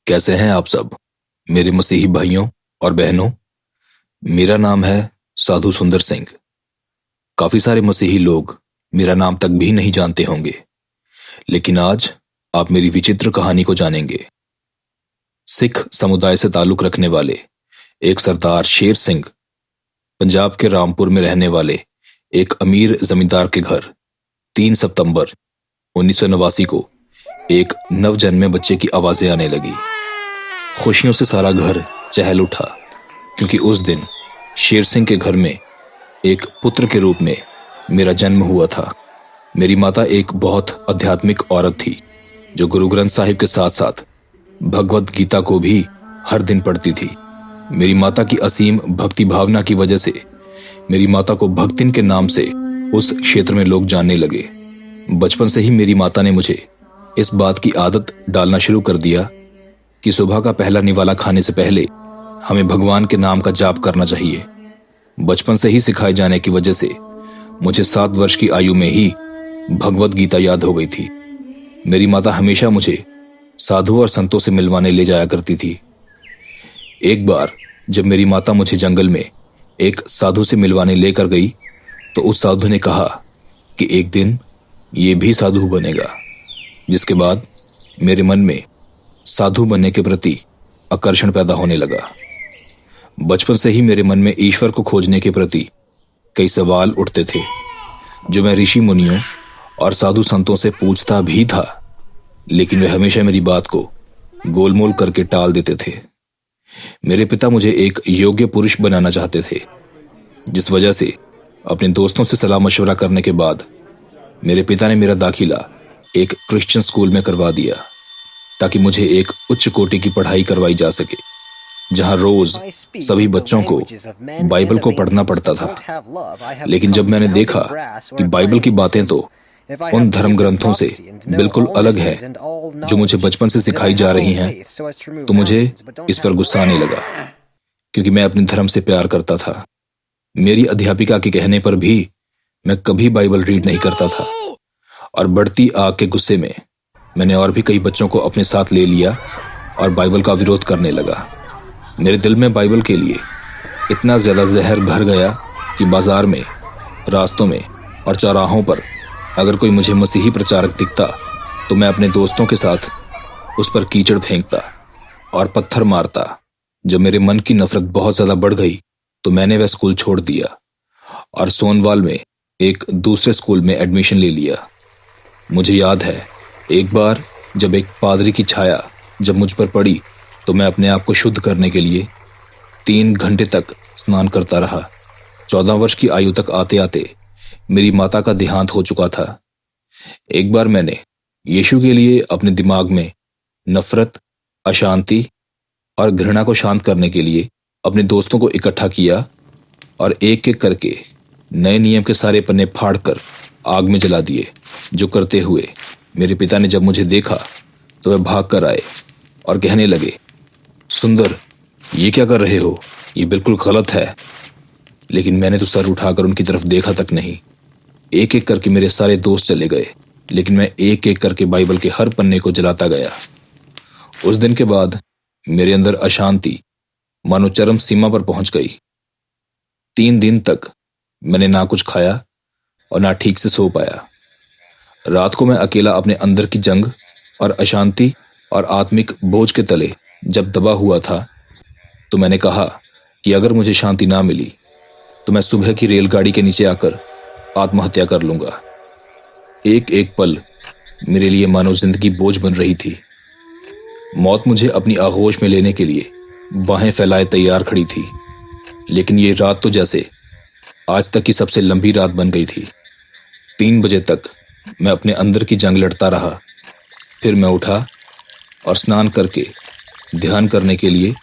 कैसे हैं आप सब मेरे मसीही भाइयों और बहनों। मेरा नाम है साधु सुंदर सिंह। काफी सारे मसीही लोग मेरा नाम तक भी नहीं जानते होंगे, लेकिन आज आप मेरी विचित्र कहानी को जानेंगे। सिख समुदाय से ताल्लुक रखने वाले एक सरदार शेर सिंह पंजाब के रामपुर में रहने वाले एक अमीर जमींदार के घर 3 सितंबर 1989 को एक नवजन्मे बच्चे की आवाजें आने लगी। खुशियों से सारा घर चहल उठा, क्योंकि उस दिन शेर सिंह के घर में एक पुत्र के रूप में मेरा जन्म हुआ था। मेरी माता एक बहुत आध्यात्मिक औरत थी, जो गुरु ग्रंथ साहिब के साथ साथ भगवत गीता को भी हर दिन पढ़ती थी। मेरी माता की असीम भक्ति भावना की वजह से मेरी माता को भक्तिन के नाम से उस क्षेत्र में लोग जानने लगे। बचपन से ही मेरी माता ने मुझे इस बात की आदत डालना शुरू कर दिया कि सुबह का पहला निवाला खाने से पहले हमें भगवान के नाम का जाप करना चाहिए। बचपन से ही सिखाए जाने की वजह से मुझे 7 वर्ष की आयु में ही भगवत गीता याद हो गई थी। मेरी माता हमेशा मुझे साधु और संतों से मिलवाने ले जाया करती थी। एक बार जब मेरी माता मुझे जंगल में एक साधु से मिलवाने लेकर गई, तो उस साधु ने कहा कि एक दिन ये भी साधु बनेगा। जिसके बाद मेरे मन में साधु बनने के प्रति आकर्षण पैदा होने लगा। बचपन से ही मेरे मन में ईश्वर को खोजने के प्रति कई सवाल उठते थे, जो मैं ऋषि मुनियों और साधु संतों से पूछता भी था, लेकिन वे हमेशा मेरी बात को गोलमोल करके टाल देते थे। मेरे पिता मुझे एक योग्य पुरुष बनाना चाहते थे, जिस वजह से अपने दोस्तों से सलाह मशवरा करने के बाद मेरे पिता ने मेरा दाखिला एक क्रिश्चियन स्कूल में करवा दिया, ताकि मुझे एक उच्च कोटि की पढ़ाई करवाई जा सके, जहां रोज सभी बच्चों को बाइबल को पढ़ना पड़ता था। लेकिन जब मैंने देखा कि बाइबल की बातें तो उन धर्म ग्रंथों से बिल्कुल अलग है जो मुझे बचपन से सिखाई जा रही हैं, तो मुझे इस पर गुस्सा आने लगा, क्योंकि मैं अपने धर्म से प्यार करता था। मेरी अध्यापिका के कहने पर भी मैं कभी बाइबल रीड नहीं करता था, और बढ़ती आग के गुस्से में मैंने और भी कई बच्चों को अपने साथ ले लिया और बाइबल का विरोध करने लगा। मेरे दिल में बाइबल के लिए इतना ज्यादा जहर भर गया कि बाजार में, रास्तों में और चौराहों पर अगर कोई मुझे मसीही प्रचारक दिखता, तो मैं अपने दोस्तों के साथ उस पर कीचड़ फेंकता और पत्थर मारता। जब मेरे मन की नफरत बहुत ज्यादा बढ़ गई, तो मैंने वह स्कूल छोड़ दिया और सोनवाल में एक दूसरे स्कूल में एडमिशन ले लिया। मुझे याद है, एक बार जब एक पादरी की छाया जब मुझ पर पड़ी, तो मैं अपने आप को शुद्ध करने के लिए 3 घंटे तक स्नान करता रहा। 14 वर्ष की आयु तक आते आते मेरी माता का देहांत हो चुका था। एक बार मैंने यीशु के लिए अपने दिमाग में नफरत, अशांति और घृणा को शांत करने के लिए अपने दोस्तों को इकट्ठा किया और एक एक करके नए नियम के सारे पन्ने फाड़कर आग में जला दिए। जो करते हुए मेरे पिता ने जब मुझे देखा, तो वह भाग कर आए और कहने लगे, सुंदर, ये क्या कर रहे हो? ये बिल्कुल गलत है। लेकिन मैंने तो सर उठाकर उनकी तरफ देखा तक नहीं। एक एक करके मेरे सारे दोस्त चले गए, लेकिन मैं एक एक करके बाइबल के हर पन्ने को जलाता गया। उस दिन के बाद मेरे अंदर अशांति मानो चरम सीमा पर पहुंच गई। 3 दिन तक मैंने ना कुछ खाया और ना ठीक से सो पाया। रात को मैं अकेला अपने अंदर की जंग और अशांति और आत्मिक बोझ के तले जब दबा हुआ था, तो मैंने कहा कि अगर मुझे शांति ना मिली, तो मैं सुबह की रेलगाड़ी के नीचे आकर आत्महत्या कर लूंगा। एक एक पल मेरे लिए मानो जिंदगी बोझ बन रही थी। मौत मुझे अपनी आगोश में लेने के लिए बाहें फैलाए तैयार खड़ी थी। लेकिन ये रात तो जैसे आज तक की सबसे लंबी रात बन गई थी। 3 बजे तक मैं अपने अंदर की जंग लड़ता रहा। फिर मैं उठा और स्नान करके ध्यान करने के लिए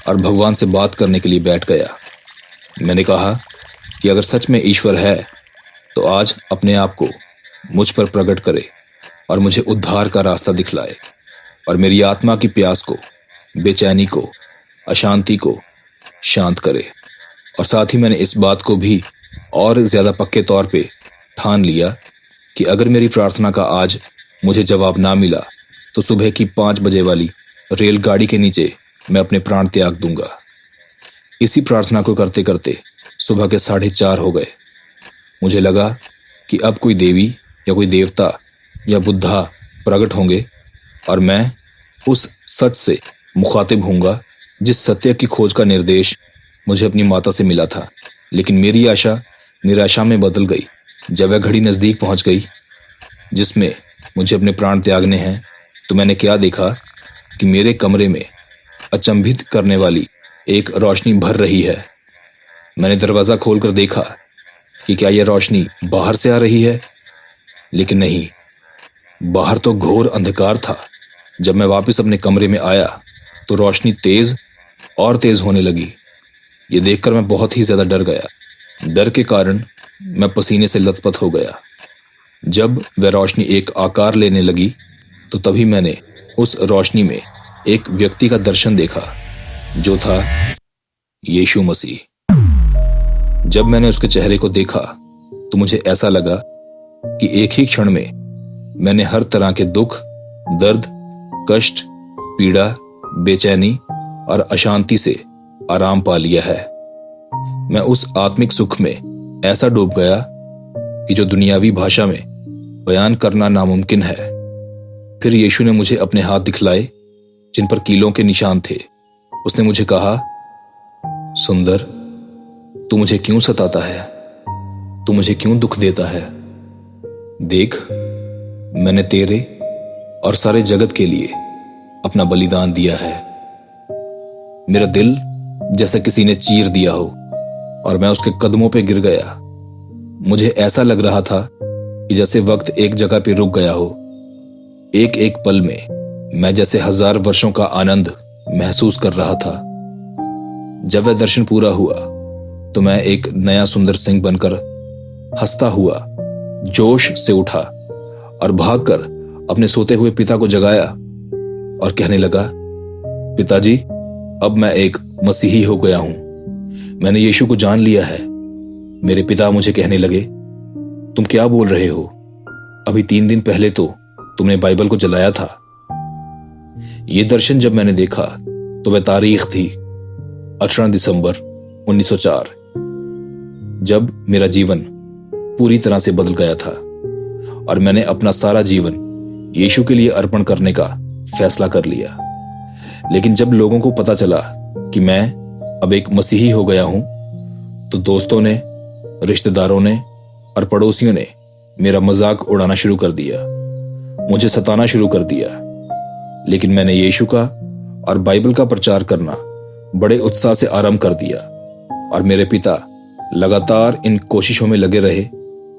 और भगवान से बात करने के लिए बैठ गया। मैंने कहा कि अगर सच में ईश्वर है, तो आज अपने आप को मुझ पर प्रकट करे और मुझे उद्धार का रास्ता दिखलाए, और मेरी आत्मा की प्यास को, बेचैनी को, अशांति को शांत करे। और साथ ही मैंने इस बात को भी और ज्यादा पक्के तौर पे ठान लिया कि अगर मेरी प्रार्थना का आज मुझे जवाब ना मिला, तो सुबह की 5 बजे वाली रेलगाड़ी के नीचे मैं अपने प्राण त्याग दूंगा। इसी प्रार्थना को करते करते सुबह के 4:30 हो गए। मुझे लगा कि अब कोई देवी या कोई देवता या बुद्धा प्रकट होंगे और मैं उस सच से मुखातिब होऊंगा जिस सत्य की खोज का निर्देश मुझे अपनी माता से मिला था। लेकिन मेरी आशा निराशा में बदल गई जब वह घड़ी नजदीक पहुंच गई जिसमें मुझे अपने प्राण त्यागने हैं। तो मैंने क्या देखा कि मेरे कमरे में अचंभित करने वाली एक रोशनी भर रही है। मैंने दरवाजा खोलकर देखा कि क्या यह रोशनी बाहर से आ रही है, लेकिन नहीं, बाहर तो घोर अंधकार था। जब मैं वापस अपने कमरे में आया तो रोशनी तेज और तेज होने लगी। ये देखकर मैं बहुत ही ज्यादा डर गया। डर के कारण मैं पसीने से लथपथ हो गया। जब वह रोशनी एक आकार लेने लगी तो तभी मैंने उस रोशनी में एक व्यक्ति का दर्शन देखा जो था यीशु मसीह। जब मैंने उसके चेहरे को देखा तो मुझे ऐसा लगा कि एक ही क्षण में मैंने हर तरह के दुख, दर्द, कष्ट, पीड़ा, बेचैनी और अशांति से आराम पा लिया है। मैं उस आत्मिक सुख में ऐसा डूब गया कि जो दुनियावी भाषा में बयान करना नामुमकिन है। फिर यीशु ने मुझे अपने हाथ दिखलाए जिन पर कीलों के निशान थे। उसने मुझे कहा, सुंदर, तू मुझे क्यों सताता है? तू मुझे क्यों दुख देता है? देख, मैंने तेरे और सारे जगत के लिए अपना बलिदान दिया है। मेरा दिल जैसे किसी ने चीर दिया हो और मैं उसके कदमों पे गिर गया। मुझे ऐसा लग रहा था कि जैसे वक्त एक जगह पे रुक गया हो। एक एक पल में मैं जैसे 1000 वर्षों का आनंद महसूस कर रहा था। जब वह दर्शन पूरा हुआ तो मैं एक नया सुंदर सिंह बनकर हंसता हुआ जोश से उठा और भागकर अपने सोते हुए पिता को जगाया और कहने लगा, पिताजी, अब मैं एक मसीही हो गया हूं। मैंने यीशु को जान लिया है। मेरे पिता मुझे कहने लगे, तुम क्या बोल रहे हो? अभी 3 दिन पहले तो तुमने बाइबल को जलाया था। यह दर्शन जब मैंने देखा तो वह तारीख थी 18 दिसंबर 1904, जब मेरा जीवन पूरी तरह से बदल गया था और मैंने अपना सारा जीवन यीशु के लिए अर्पण करने का फैसला कर लिया। लेकिन जब लोगों को पता चला कि मैं अब एक मसीही हो गया हूं तो दोस्तों ने, रिश्तेदारों ने और पड़ोसियों ने मेरा मजाक उड़ाना शुरू कर दिया, मुझे सताना शुरू कर दिया। लेकिन मैंने यीशु का और बाइबल का प्रचार करना बड़े उत्साह से आरंभ कर दिया और मेरे पिता लगातार इन कोशिशों में लगे रहे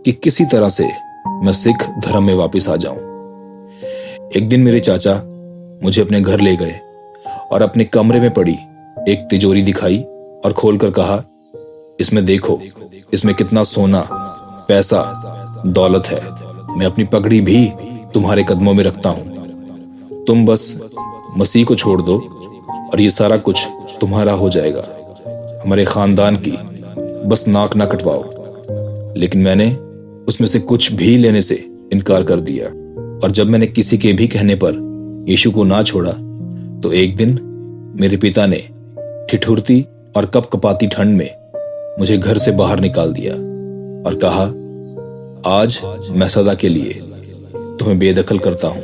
कि किसी तरह से मैं सिख धर्म में वापस आ जाऊं। एक दिन मेरे चाचा मुझे अपने घर ले गए और अपने कमरे में पड़ी एक तिजोरी दिखाई और खोलकर कहा, इसमें देखो, इसमें कितना सोना, पैसा, दौलत है। मैं अपनी पगड़ी भी तुम्हारे कदमों में रखता हूं। तुम बस मसीह को छोड़ दो और ये सारा कुछ तुम्हारा हो जाएगा। हमारे खानदान की बस नाक ना कटवाओ। लेकिन मैंने उसमें से कुछ भी लेने से इनकार कर दिया और जब मैंने किसी के भी कहने पर यीशु को ना छोड़ा तो एक दिन मेरे पिता ने ठिठुरती और कपकपाती ठंड में मुझे घर से बाहर निकाल दिया और कहा, आज मैं सदा के लिए तुम्हें बेदखल करता हूं।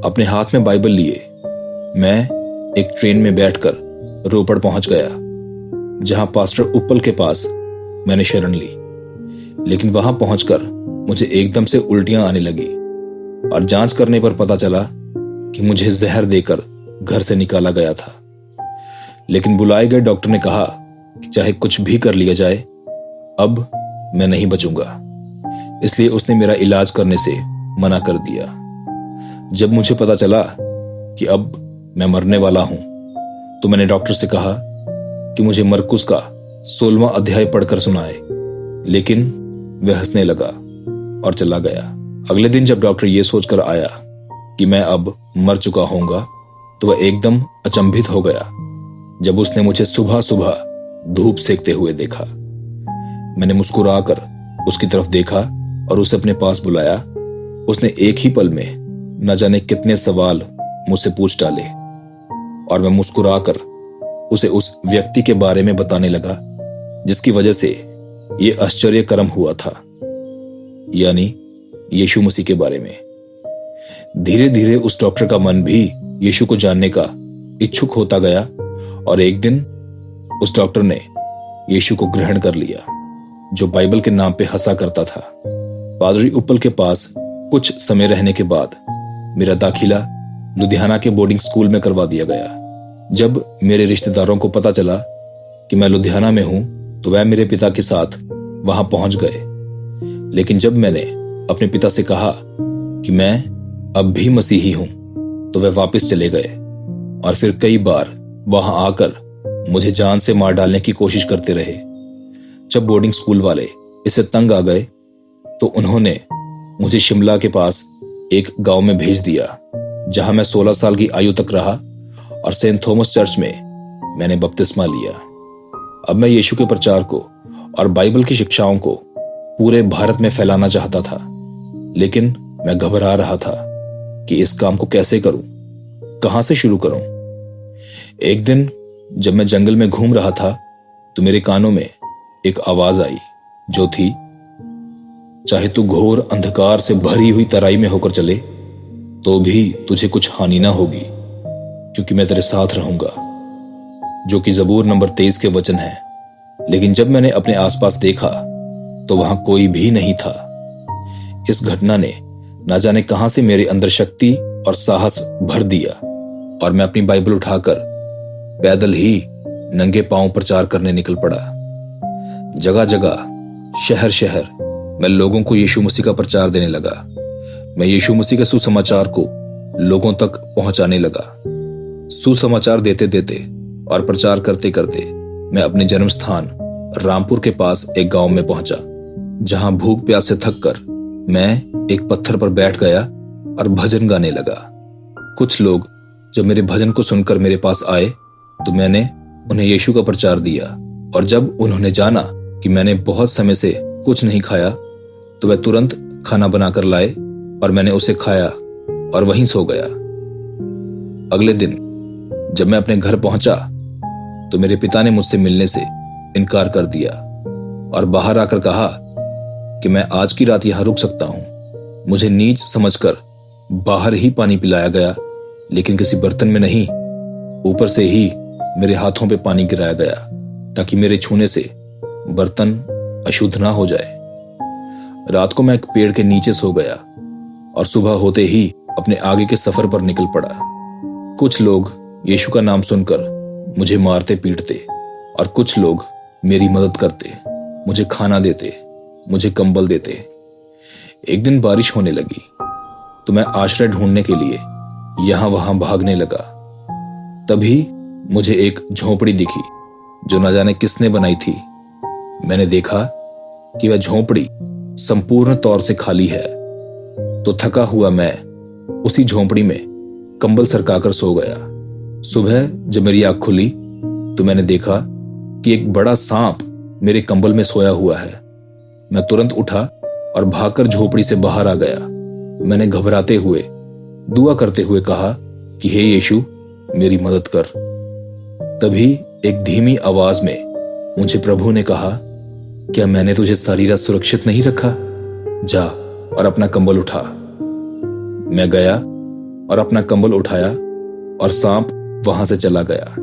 अपने हाथ में बाइबल लिए मैं एक ट्रेन में बैठकर रोपड़ पहुंच गया, जहां पास्टर उप्पल के पास मैंने शरण ली। लेकिन वहां पहुंचकर मुझे एकदम से उल्टियां आने लगी और जांच करने पर पता चला कि मुझे जहर देकर घर से निकाला गया था। लेकिन बुलाए गए डॉक्टर ने कहा कि चाहे कुछ भी कर लिया जाए, अब मैं नहीं बचूंगा। इसलिए उसने मेरा इलाज करने से मना कर दिया। जब मुझे पता चला कि अब मैं मरने वाला हूं तो मैंने डॉक्टर से कहा कि मुझे मरकुस का 16वां अध्याय पढ़कर सुनाए, लेकिन वह हंसने लगा और चला गया। अगले दिन जब डॉक्टर यह सोचकर आया कि मैं अब मर चुका होऊंगा तो वह एकदम अचंभित हो गया जब उसने मुझे सुबह सुबह धूप सेकते हुए देखा। मैंने मुस्कुराकर उसकी तरफ देखा और उसे अपने पास बुलाया। उसने एक ही पल में न जाने कितने सवाल मुझसे पूछ डाले। और मैं मुस्कुराकर उसे उस व्यक्ति के बारे में बताने लगा जिसकी वजह से यह आश्चर्य कर्म हुआ था, यानी यीशु मसीह के बारे में। धीरे धीरे उस डॉक्टर का मन भी यीशु को जानने का इच्छुक होता गया और एक दिन उस डॉक्टर ने यीशु को ग्रहण कर लिया, जो बाइबल के नाम पे हंसा करता था। पादरी उपल के पास कुछ समय रहने के बाद मेरा दाखिला लुधियाना के बोर्डिंग स्कूल में करवा दिया गया। जब मेरे रिश्तेदारों को पता चला कि मैं लुधियाना में हूं तो वह मेरे पिता के साथ वहां पहुंच गए। लेकिन जब मैंने अपने पिता से कहा कि मैं अब भी मसीही हूं तो वह वापस चले गए और फिर कई बार वहां आकर मुझे जान से मार डालने की कोशिश करते रहे। जब बोर्डिंग स्कूल वाले इससे तंग आ गए तो उन्होंने मुझे शिमला के पास एक गांव में भेज दिया, जहां मैं 16 साल की आयु तक रहा और सेंट थॉमस चर्च में मैंने बपतिस्मा लिया। अब मैं यीशु के प्रचार को और बाइबल की शिक्षाओं को पूरे भारत में फैलाना चाहता था, लेकिन मैं घबरा रहा था कि इस काम को कैसे करूं, कहां से शुरू करूं। एक दिन जब मैं जंगल में घूम रहा था तो मेरे कानों में एक आवाज आई जो थी, चाहे तू घोर अंधकार से भरी हुई तराई में होकर चले तो भी तुझे कुछ हानि ना होगी, क्योंकि मैं तेरे साथ रहूंगा, जो कि ज़बूर नंबर 23 के वचन है। लेकिन जब मैंने अपने आसपास देखा तो वहां कोई भी नहीं था। इस घटना ने ना जाने कहां से मेरे अंदर शक्ति और साहस भर दिया और मैं अपनी बाइबल उठाकर पैदल ही नंगे पांव प्रचार करने निकल पड़ा। जगह जगह, शहर शहर मैं लोगों को यीशु मसीह का प्रचार देने लगा। मैं यीशु मसीह के सुसमाचार को लोगों तक पहुंचाने लगा। सुसमाचार देते देते और प्रचार करते करते मैं अपने जन्म स्थान रामपुर के पास एक गांव में पहुंचा, जहां भूख प्यास से थक कर मैं एक पत्थर पर बैठ गया और भजन गाने लगा। कुछ लोग जब मेरे भजन को सुनकर मेरे पास आए तो मैंने उन्हें यीशु का प्रचार दिया, और जब उन्होंने जाना कि मैंने बहुत समय से कुछ नहीं खाया तो वह तुरंत खाना बनाकर लाए और मैंने उसे खाया और वहीं सो गया। अगले दिन जब मैं अपने घर पहुंचा तो मेरे पिता ने मुझसे मिलने से इनकार कर दिया और बाहर आकर कहा कि मैं आज की रात यहां रुक सकता हूं। मुझे नीच समझकर बाहर ही पानी पिलाया गया, लेकिन किसी बर्तन में नहीं, ऊपर से ही मेरे हाथों पे पानी गिराया गया ताकि मेरे छूने से बर्तन अशुद्ध ना हो जाए। रात को मैं एक पेड़ के नीचे सो गया और सुबह होते ही अपने आगे के सफर पर निकल पड़ा। कुछ लोग यीशु का नाम सुनकर मुझे मारते पीटते और कुछ लोग मेरी मदद करते, मुझे खाना देते, मुझे कंबल देते। एक दिन बारिश होने लगी तो मैं आश्रय ढूंढने के लिए यहां वहां भागने लगा। तभी मुझे एक झोपड़ी दिखी जो न जाने किसने बनाई थी। मैंने देखा कि वह झोपड़ी संपूर्ण तौर से खाली है, तो थका हुआ मैं उसी झोपड़ी में कंबल सरकाकर सो गया। सुबह जब मेरी आंख खुली तो मैंने देखा कि एक बड़ा सांप मेरे कंबल में सोया हुआ है। मैं तुरंत उठा और भागकर झोपड़ी से बाहर आ गया। मैंने घबराते हुए, दुआ करते हुए कहा कि हे यीशु, मेरी मदद कर। तभी एक धीमी आवाज में मुझे प्रभु ने कहा, क्या मैंने तुझे सारी रात सुरक्षित नहीं रखा? जा और अपना कंबल उठा। मैं गया और अपना कंबल उठाया और सांप वहां से चला गया।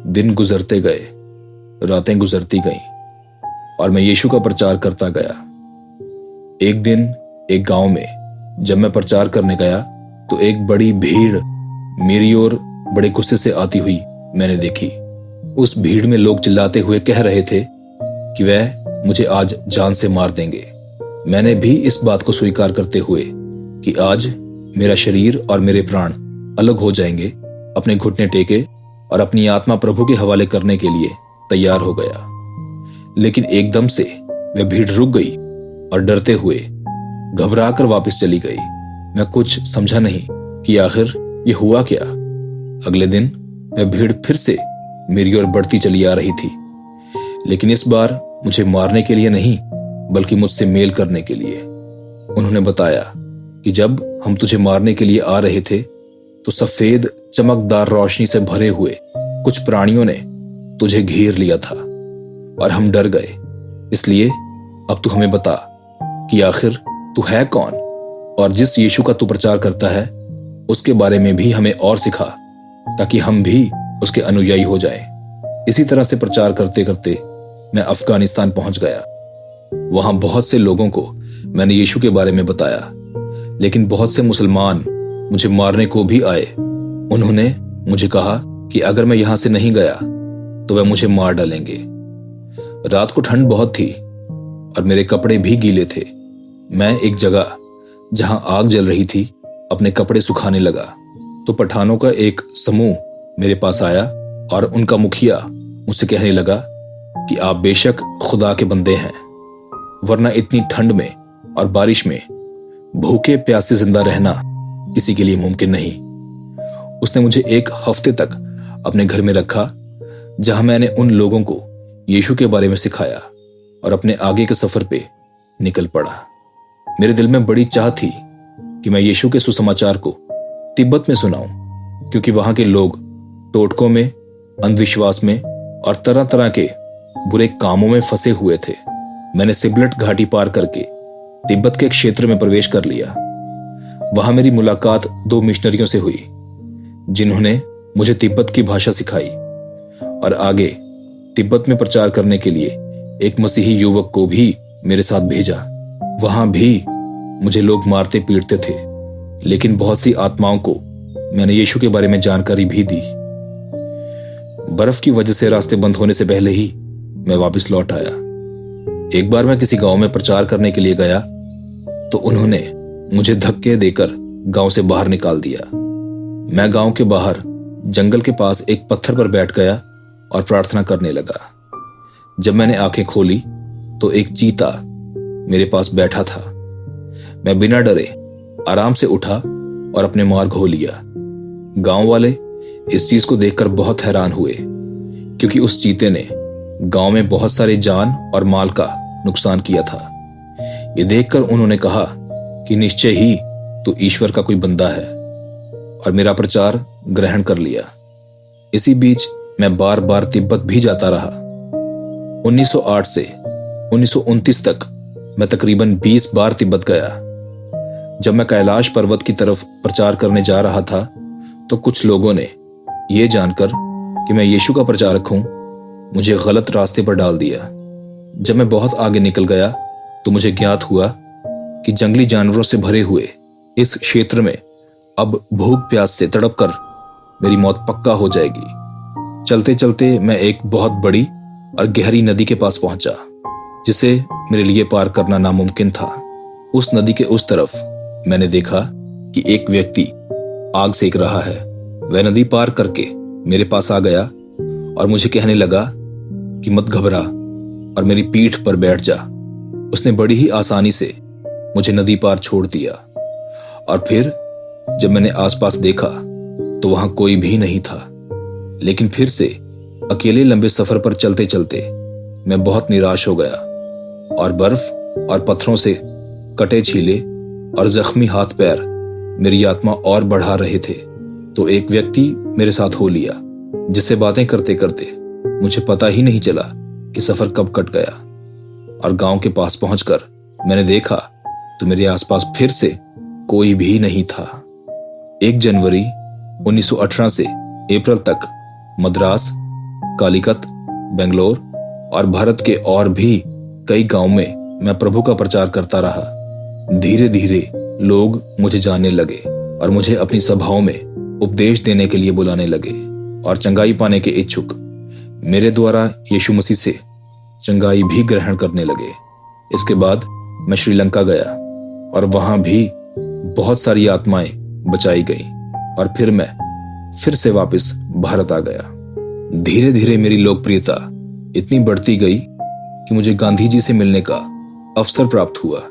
दिन गुजरते गए, रातें गुजरती गईं और मैं यीशु का प्रचार करता गया। एक दिन एक गांव में जब मैं प्रचार करने गया तो एक बड़ी भीड़ मेरी ओर बड़े गुस्से से आती हुई मैंने देखी। उस भीड़ में लोग चिल्लाते हुए कह रहे थे कि वह मुझे आज जान से मार देंगे। मैंने भी इस बात को स्वीकार करते हुए कि आज मेरा शरीर और मेरे प्राण अलग हो जाएंगे, अपने घुटने टेके और अपनी आत्मा प्रभु के हवाले करने के लिए तैयार हो गया। लेकिन एकदम से वह भीड़ रुक गई और डरते हुए घबरा कर वापस चली गई। मैं कुछ समझा नहीं कि आखिर ये हुआ क्या। अगले दिन वह भीड़ फिर से मेरी ओर बढ़ती चली आ रही थी, लेकिन इस बार मुझे मारने के लिए नहीं बल्कि मुझसे मेल करने के लिए। उन्होंने बताया कि जब हम तुझे मारने के लिए आ रहे थे तो सफेद चमकदार रोशनी से भरे हुए कुछ प्राणियों ने तुझे घेर लिया था और हम डर गए। इसलिए अब तू हमें बता कि आखिर तू है कौन, और जिस यीशु का तू प्रचार करता है उसके बारे में भी हमें और सिखा, ताकि हम भी उसके अनुयायी हो जाएं। इसी तरह से प्रचार करते करते मैं अफगानिस्तान पहुंच गया। वहां बहुत से लोगों को मैंने यीशु के बारे में बताया, लेकिन बहुत से मुसलमान मुझे मारने को भी आए। उन्होंने मुझे कहा कि अगर मैं यहां से नहीं गया तो वह मुझे मार डालेंगे। रात को ठंड बहुत थी और मेरे कपड़े भी गीले थे। मैं एक जगह जहां आग जल रही थी अपने कपड़े सुखाने लगा तो पठानों का एक समूह मेरे पास आया और उनका मुखिया मुझसे कहने लगा कि आप बेशक खुदा के बंदे हैं, वरना इतनी ठंड में और बारिश में भूखे प्यासे जिंदा रहना किसी के लिए मुमकिन नहीं। उसने मुझे एक हफ्ते तक अपने घर में रखा, जहां मैंने उन लोगों को यीशु के बारे में सिखाया और अपने आगे के सफर पे निकल पड़ा। मेरे दिल में बड़ी चाह थी कि मैं यीशु के सुसमाचार को तिब्बत में सुनाऊं, क्योंकि वहां के लोग टोटकों में, अंधविश्वास में और तरह तरह के बुरे कामों में फंसे हुए थे। मैंने सिबलट घाटी पार करके तिब्बत के क्षेत्र में प्रवेश कर लिया। वहां मेरी मुलाकात 2 मिशनरियों से हुई, जिन्होंने मुझे तिब्बत की भाषा सिखाई और आगे तिब्बत में प्रचार करने के लिए एक मसीही युवक को भी मेरे साथ भेजा। वहां भी मुझे लोग मारते पीटते थे, लेकिन बहुत सी आत्माओं को मैंने यीशु के बारे में जानकारी भी दी। बर्फ की वजह से रास्ते बंद होने से पहले ही मैं वापस लौट आया। एक बार मैं किसी गांव में प्रचार करने के लिए गया तो उन्होंने मुझे धक्के देकर गांव से बाहर निकाल दिया। मैं गांव के बाहर जंगल के पास एक पत्थर पर बैठ गया और प्रार्थना करने लगा। जब मैंने आंखें खोली तो एक चीता मेरे पास बैठा था। मैं बिना डरे आराम से उठा और अपने मार्ग हो लिया। गांव वाले इस चीज को देखकर बहुत हैरान हुए, क्योंकि उस चीते ने गांव में बहुत सारे जान और माल का नुकसान किया था। ये देखकर उन्होंने कहा कि निश्चय ही तो ईश्वर का कोई बंदा है, और मेरा प्रचार ग्रहण कर लिया। इसी बीच मैं बार बार तिब्बत भी जाता रहा। 1908 से 1929 तक मैं तकरीबन 20 बार तिब्बत गया। जब मैं कैलाश पर्वत की तरफ प्रचार करने जा रहा था तो कुछ लोगों ने यह जानकर कि मैं यीशु का प्रचारक हूं, मुझे गलत रास्ते पर डाल दिया। जब मैं बहुत आगे निकल गया तो मुझे ज्ञात हुआ कि जंगली जानवरों से भरे हुए इस क्षेत्र में अब भूख प्यास से तड़प कर मेरी मौत पक्का हो जाएगी। चलते चलते मैं एक बहुत बड़ी और गहरी नदी के पास पहुंचा, जिसे मेरे लिए पार करना नामुमकिन था। उस नदी के उस तरफ मैंने देखा कि एक व्यक्ति आग सेक रहा है। वह नदी पार करके मेरे पास आ गया और मुझे कहने लगा कि मत घबरा और मेरी पीठ पर बैठ जा। उसने बड़ी ही आसानी से मुझे नदी पार छोड़ दिया, और फिर जब मैंने आसपास देखा तो वहां कोई भी नहीं था। लेकिन फिर से अकेले लंबे सफर पर चलते चलते मैं बहुत निराश हो गया, और बर्फ और पत्थरों से कटे छीले और जख्मी हाथ पैर मेरी आत्मा और बढ़ा रहे थे। तो एक व्यक्ति मेरे साथ हो लिया, जिससे बातें करते करते मुझे पता ही नहीं चला कि सफर कब कट गया। और गांव के पास पहुंचकर मैंने देखा तो मेरे आसपास फिर से कोई भी नहीं था। 1 जनवरी 1918 से अप्रैल तक मद्रास, कालीकत, बेंगलोर और भारत के और भी कई गांव में मैं प्रभु का प्रचार करता रहा। धीरे धीरे लोग मुझे जानने लगे और मुझे अपनी सभाओं में उपदेश देने के लिए बुलाने लगे, और चंगाई पाने के इच्छुक मेरे द्वारा यीशु मसीह से चंगाई भी ग्रहण करने लगे। इसके बाद मैं श्रीलंका गया और वहां भी बहुत सारी आत्माएं बचाई गई, और फिर मैं फिर से वापस भारत आ गया। धीरे धीरे मेरी लोकप्रियता इतनी बढ़ती गई कि मुझे गांधी जी से मिलने का अवसर प्राप्त हुआ।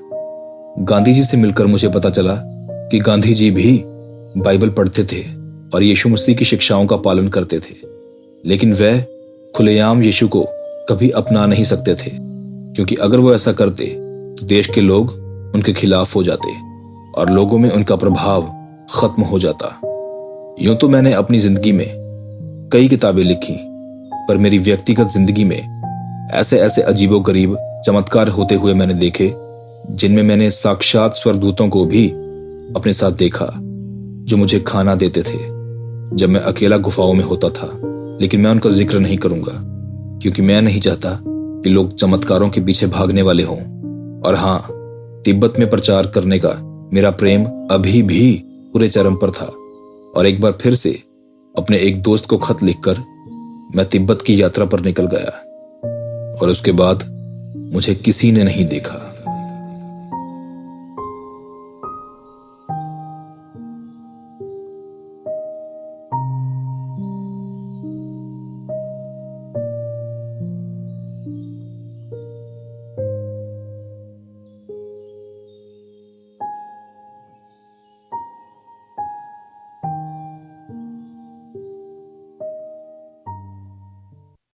गांधी जी से मिलकर मुझे पता चला कि गांधी जी भी बाइबल पढ़ते थे और यीशु मसीह की शिक्षाओं का पालन करते थे, लेकिन वह खुलेआम यीशु को कभी अपना नहीं सकते थे, क्योंकि अगर वो ऐसा करते तो देश के लोग उनके खिलाफ हो जाते और लोगों में उनका प्रभाव खत्म हो जाता। यूं तो मैंने अपनी जिंदगी में कई किताबें लिखी, पर मेरी व्यक्तिगत जिंदगी में ऐसे ऐसे अजीबोगरीब चमत्कार होते हुए मैंने देखे, जिनमें मैंने साक्षात स्वर्गदूतों को भी अपने साथ देखा, जो मुझे खाना देते थे जब मैं अकेला गुफाओं में होता था। लेकिन मैं उनका जिक्र नहीं करूंगा, क्योंकि मैं नहीं चाहता कि लोग चमत्कारों के पीछे भागने वाले हों। और हाँ, तिब्बत में प्रचार करने का मेरा प्रेम अभी भी पूरे चरम पर था, और एक बार फिर से अपने एक दोस्त को खत लिखकर मैं तिब्बत की यात्रा पर निकल गया, और उसके बाद मुझे किसी ने नहीं देखा।